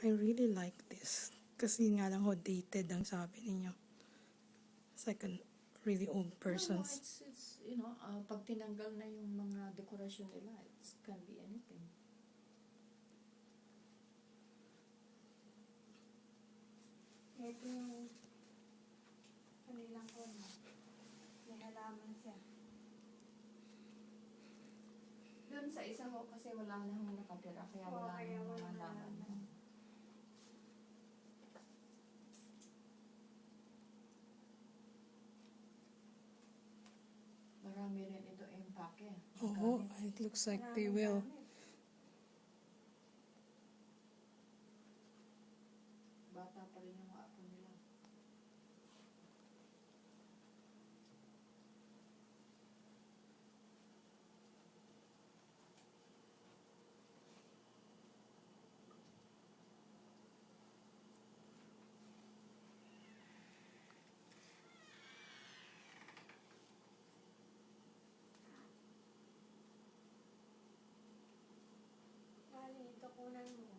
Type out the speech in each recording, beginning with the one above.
I really like this. Kasi nga lang ho, dated ang sabi ninyo. It's like a really old No, person's. it's pag tinanggal na yung mga dekorasyon nila, it can be anything. Ito yung kanilang kono. May halaman siya. Doon sa isa ho, kasi wala na hong nakatira, kaya Oo, wala kaya na wala mga na laman. laman. Marami rin ito empake. Oo, it looks like they will. Bata pa rin yung mga apo nila. Bali, ito kunan mo.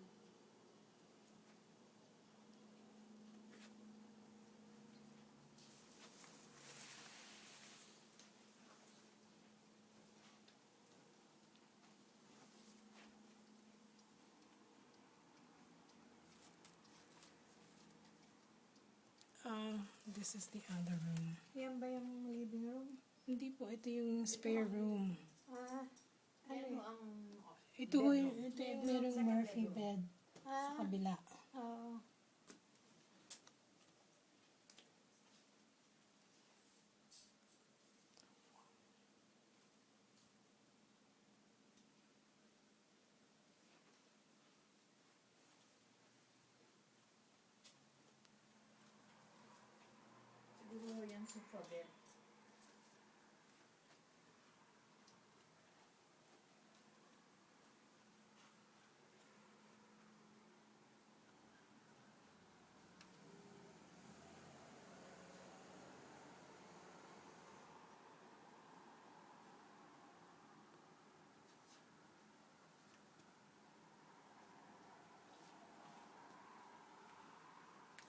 This is the other room. Yan ba yung living room? Hindi po, ito yung spare room. Ah, Ano ano ang Ito ho, ito yung merong Murphy bed sa kabila. Oo. siguro yan sofa bed.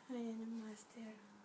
Ayan ang master.